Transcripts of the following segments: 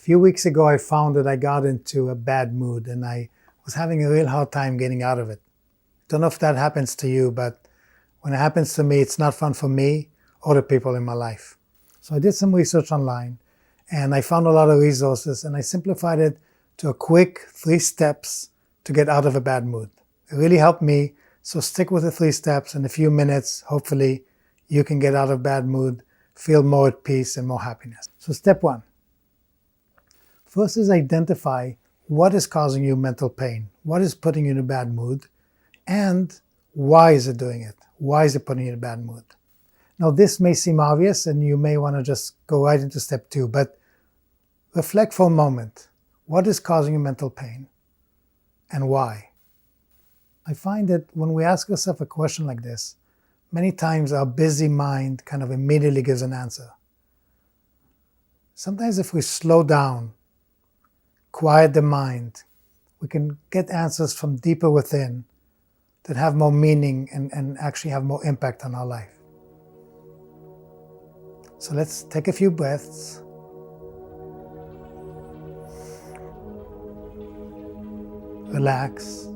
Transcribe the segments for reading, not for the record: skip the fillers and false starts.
few weeks ago, I found that I got into a bad mood and I was having a real hard time getting out of it. Don't know if that happens to you, but when it happens to me, it's not fun for me or the people in my life. So I did some research online and I found a lot of resources and I simplified it to a quick 3 steps to get out of a bad mood. It really helped me. So stick with the 3 steps. In a few minutes, hopefully, you can get out of bad mood, feel more at peace and more happiness. So step 1. First is identify what is causing you mental pain, what is putting you in a bad mood, and why is it doing it? Why is it putting you in a bad mood? Now, this may seem obvious, and you may want to just go right into step 2, but reflect for a moment. What is causing you mental pain, and why? I find that when we ask ourselves a question like this, many times our busy mind kind of immediately gives an answer. Sometimes if we slow down, quiet the mind, we can get answers from deeper within that have more meaning and actually have more impact on our life. So let's take a few breaths. Relax.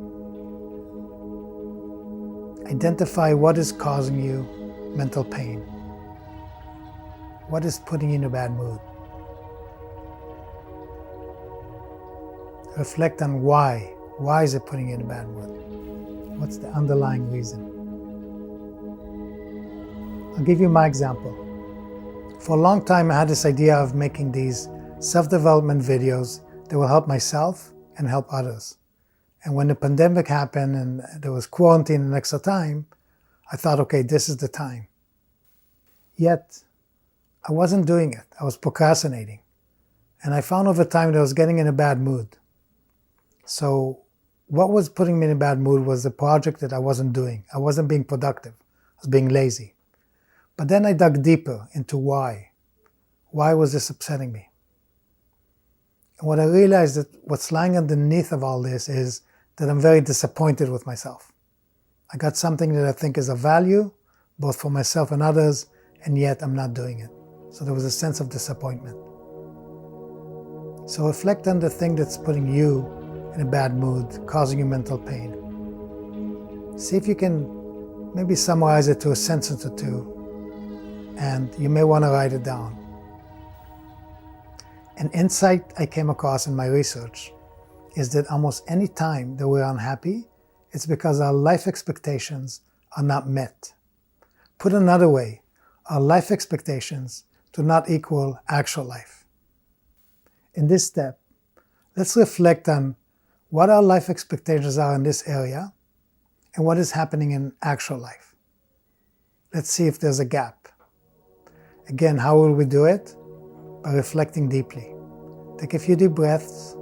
Identify what is causing you mental pain. What is putting you in a bad mood? Reflect on why. Why is it putting you in a bad mood? What's the underlying reason? I'll give you my example. For a long time, I had this idea of making these self-development videos that will help myself and help others. And when the pandemic happened and there was quarantine and extra time, I thought, okay, this is the time. Yet, I wasn't doing it. I was procrastinating. And I found over time that I was getting in a bad mood. So what was putting me in a bad mood was the project that I wasn't doing. I wasn't being productive. I was being lazy. But then I dug deeper into why. Why was this upsetting me? And what I realized that what's lying underneath of all this is that I'm very disappointed with myself. I got something that I think is of value, both for myself and others, and yet I'm not doing it. So there was a sense of disappointment. So reflect on the thing that's putting you in a bad mood, causing you mental pain. See if you can maybe summarize it to a sentence or two, and you may want to write it down. An insight I came across in my research is that almost any time that we're unhappy, it's because our life expectations are not met. Put another way, our life expectations do not equal actual life. In this step, let's reflect on what our life expectations are in this area and what is happening in actual life. Let's see if there's a gap. Again, how will we do it? By reflecting deeply. Take a few deep breaths.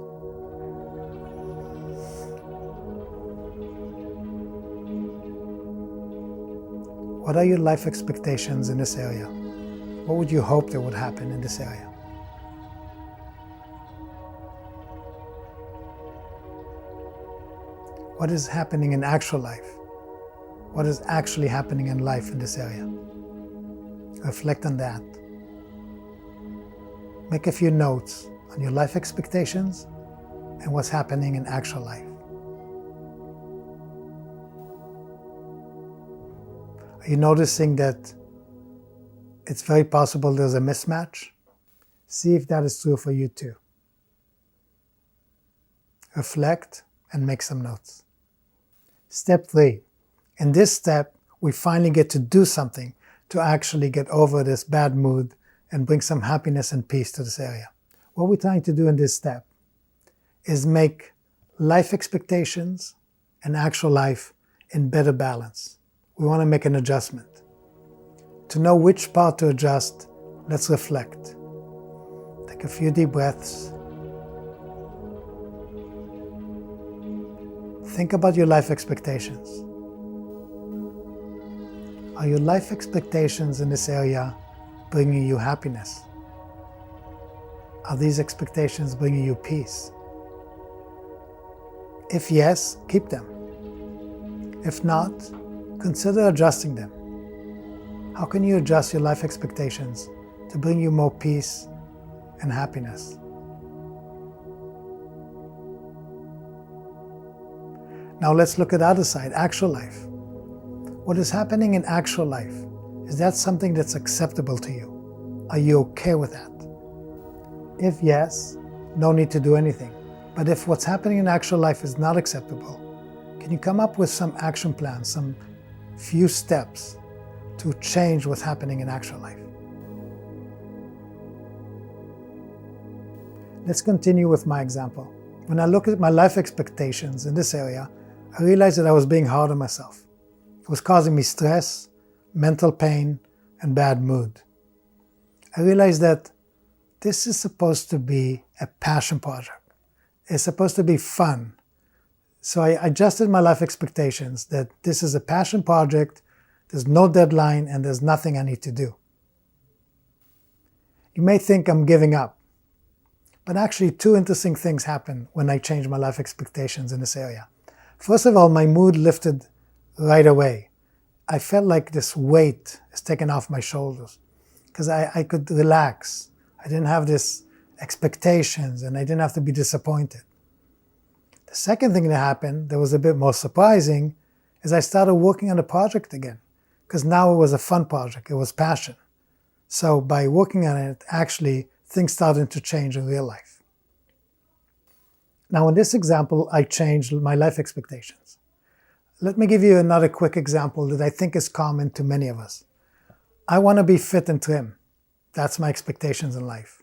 What are your life expectations in this area? What would you hope that would happen in this area? What is happening in actual life? What is actually happening in life in this area? Reflect on that. Make a few notes on your life expectations and what's happening in actual life. Are you noticing that it's very possible there's a mismatch? See if that is true for you too. Reflect and make some notes. Step 3. In this step, we finally get to do something to actually get over this bad mood and bring some happiness and peace to this area. What we're trying to do in this step is make life expectations and actual life in better balance. We want to make an adjustment. To know which part to adjust, let's reflect. Take a few deep breaths. Think about your life expectations. Are your life expectations in this area bringing you happiness? Are these expectations bringing you peace? If yes, keep them. If not, consider adjusting them. How can you adjust your life expectations to bring you more peace and happiness? Now let's look at the other side, actual life. What is happening in actual life, is that something that's acceptable to you? Are you okay with that? If yes, no need to do anything. But if what's happening in actual life is not acceptable, can you come up with some action plans, some few steps to change what's happening in actual life? Let's continue with my example. When I look at my life expectations in this area, I realized that I was being hard on myself. It was causing me stress, mental pain, and bad mood. I realized that this is supposed to be a passion project. It's supposed to be fun. So I adjusted my life expectations that this is a passion project, there's no deadline, and there's nothing I need to do. You may think I'm giving up, but actually two interesting things happened when I changed my life expectations in this area. First of all, my mood lifted right away. I felt like this weight is taken off my shoulders because I could relax. I didn't have this expectations and I didn't have to be disappointed. The second thing that happened that was a bit more surprising is I started working on the project again because now it was a fun project. It was passion. So by working on it, actually things started to change in real life. Now in this example, I changed my life expectations. Let me give you another quick example that I think is common to many of us. I want to be fit and trim. That's my expectations in life.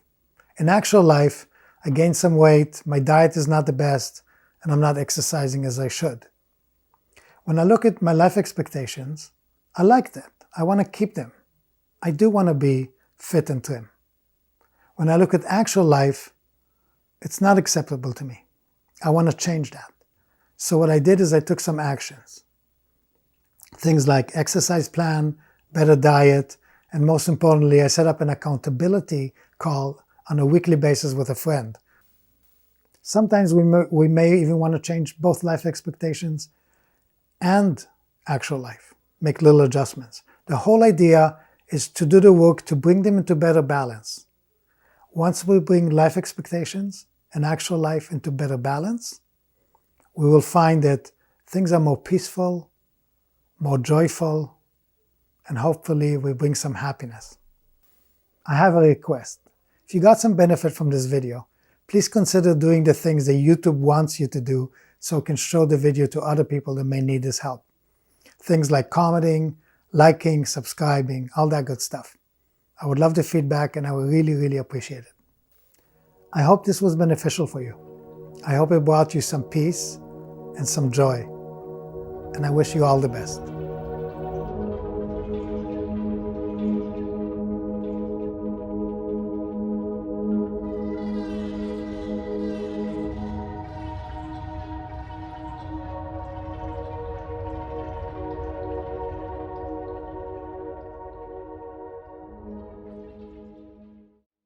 In actual life, I gained some weight, my diet is not the best, and I'm not exercising as I should. When I look at my life expectations, I like that. I want to keep them. I do want to be fit and trim. When I look at actual life, it's not acceptable to me. I want to change that. So what I did is I took some actions. Things like exercise plan, better diet, and most importantly, I set up an accountability call on a weekly basis with a friend. Sometimes we may even want to change both life expectations and actual life, make little adjustments. The whole idea is to do the work to bring them into better balance. Once we bring life expectations and actual life into better balance, we will find that things are more peaceful, more joyful, and hopefully we bring some happiness. I have a request. If you got some benefit from this video, please consider doing the things that YouTube wants you to do so it can show the video to other people that may need this help. Things like commenting, liking, subscribing, all that good stuff. I would love the feedback and I would really, really appreciate it. I hope this was beneficial for you. I hope it brought you some peace and some joy. And I wish you all the best.